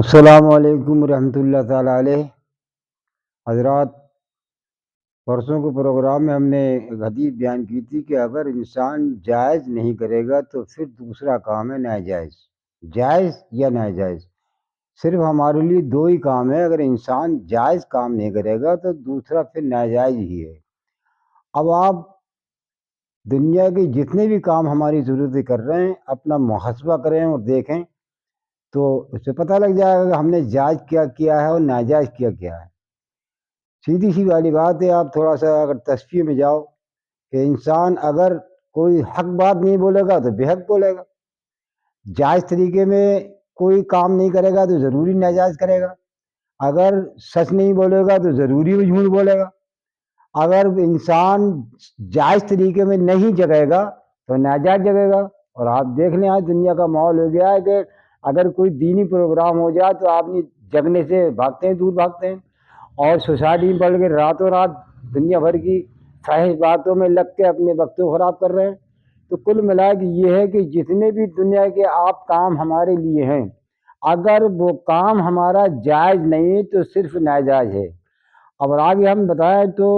السلام علیکم ورحمۃ اللہ تعالیٰ علیہ حضرات۔ پرسوں کے پروگرام میں ہم نے ایک حدیث بیان کی تھی کہ اگر انسان جائز نہیں کرے گا تو پھر دوسرا کام ہے ناجائز، جائز یا ناجائز۔ صرف ہمارے لیے دو ہی کام ہے، اگر انسان جائز کام نہیں کرے گا تو دوسرا پھر ناجائز ہی ہے۔ اب آپ دنیا کے جتنے بھی کام ہماری ضرورت کر رہے ہیں اپنا محاسبہ کریں اور دیکھیں تو اس سے پتہ لگ جائے گا کہ ہم نے جائز کیا کیا ہے اور ناجائز کیا کیا ہے۔ سیدھی سی والی بات ہے، آپ تھوڑا سا اگر تصفیے میں جاؤ کہ انسان اگر کوئی حق بات نہیں بولے گا تو بے حق بولے گا، جائز طریقے میں کوئی کام نہیں کرے گا تو ضروری ناجائز کرے گا، اگر سچ نہیں بولے گا تو ضروری وہ جھوٹ بولے گا، اگر انسان جائز طریقے میں نہیں جگے گا تو ناجائز جگے گا۔ اور آپ دیکھ لیں آج دنیا کا ماحول ہو گیا ہے کہ اگر کوئی دینی پروگرام ہو جائے تو آدمی جگنے سے بھاگتے ہیں، دور بھاگتے ہیں، اور سوسائٹی میں بڑھ کے راتوں رات دنیا بھر کی خواہش باتوں میں لگ کے اپنے وقت کو خراب کر رہے ہیں۔ تو کل ملا کے یہ ہے کہ جتنے بھی دنیا کے آپ کام ہمارے لیے ہیں اگر وہ کام ہمارا جائز نہیں تو صرف ناجائز ہے۔ اب آگے ہم بتائیں تو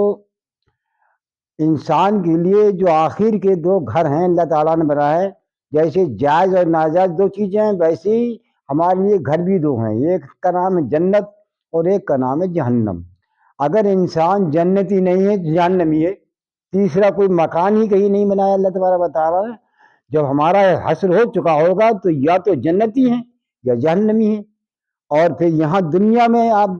انسان کے لیے جو آخر کے دو گھر ہیں اللہ تعالیٰ نے بنائے، جیسے جائز اور ناجائز دو چیزیں ہیں ویسے ہی ہمارے لیے گھر بھی دو ہیں، ایک کا نام ہے جنت اور ایک کا نام ہے جہنم۔ اگر انسان جنتی نہیں ہے تو جہنمی ہے، تیسرا کوئی مکان ہی کہیں نہیں بنایا اللہ تبارک و تعالیٰ نے۔ جب ہمارا حشر ہو چکا ہوگا تو یا تو جنتی ہیں یا جہنمی ہیں۔ اور پھر یہاں دنیا میں آپ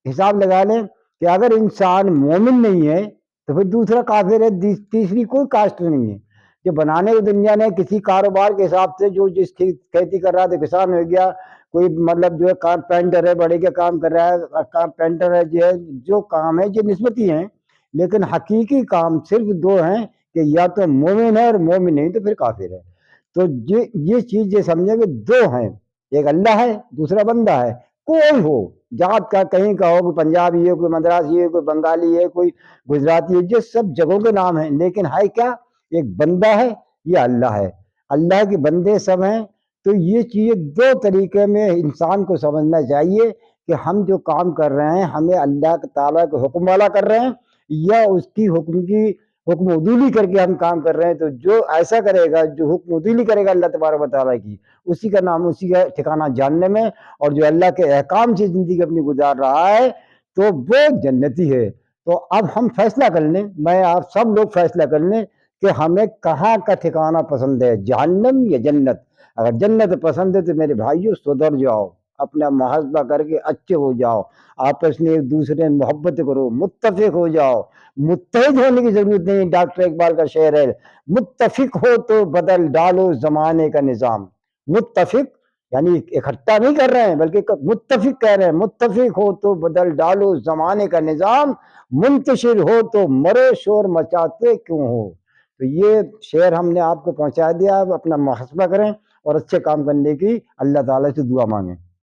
حساب لگا لیں کہ اگر انسان مومن نہیں ہے تو پھر دوسرا کافر ہے، تیسری کوئی کاسٹ نہیں ہے۔ جو بنانے کی دنیا نے کسی کاروبار کے حساب سے جو جس کی کھیتی کر رہا تو کسان ہو گیا، کوئی مطلب جو ہے کارپینٹر ہے، بڑے کے کام کر رہا ہے کارپینٹر ہے، جو کام ہے جو نسبتی ہیں، لیکن حقیقی کام صرف دو ہیں کہ یا تو مومن ہے اور مومن نہیں تو پھر کافر ہے۔ تو یہ چیز یہ سمجھیں کہ دو ہیں، ایک اللہ ہے دوسرا بندہ ہے، کوئی ہو جات کا کہیں کا ہو، کوئی پنجابی ہے، کوئی مدراسی ہے، کوئی بنگالی ہے، کوئی گجراتی ہے، یہ سب جگہوں کے نام ہیں، لیکن ہے کیا؟ ایک بندہ ہے، یہ اللہ ہے، اللہ کے بندے سب ہیں۔ تو یہ چیز دو طریقے میں انسان کو سمجھنا چاہیے کہ ہم جو کام کر رہے ہیں ہمیں اللہ تعالیٰ کے حکم والا کر رہے ہیں یا اس کی حکم عدولی کر کے ہم کام کر رہے ہیں۔ تو جو ایسا کرے گا، جو حکم عدولی کرے گا اللہ تبارک و تعالیٰ کی، اسی کا نام اسی کا ٹھکانہ جہنم ہے، اور جو اللہ کے احکام سے زندگی اپنی گزار رہا ہے تو وہ جنتی ہے۔ تو اب ہم فیصلہ کر لیں، میں آپ سب لوگ فیصلہ کر لیں کہ ہمیں کہاں کا ٹھکانہ پسند ہے، جہنم یا جنت۔ اگر جنت پسند ہے تو میرے بھائیوں سدھر جاؤ، اپنا محاسبہ کر کے اچھے ہو جاؤ، آپس میں ایک دوسرے میں محبت کرو، متفق ہو جاؤ۔ متحد ہونے کی ضرورت نہیں، ڈاکٹر اقبال کا شعر ہے، متفق ہو تو بدل ڈالو زمانے کا نظام۔ متفق یعنی اکٹھا نہیں کر رہے ہیں بلکہ متفق کہہ رہے ہیں، متفق ہو تو بدل ڈالو زمانے کا نظام، منتشر ہو تو مرو شور مچاتے کیوں ہو۔ تو یہ شعر ہم نے آپ کو پہنچا دیا، اب اپنا محاسبہ کریں اور اچھے کام کرنے کی اللہ تعالیٰ سے دعا مانگیں۔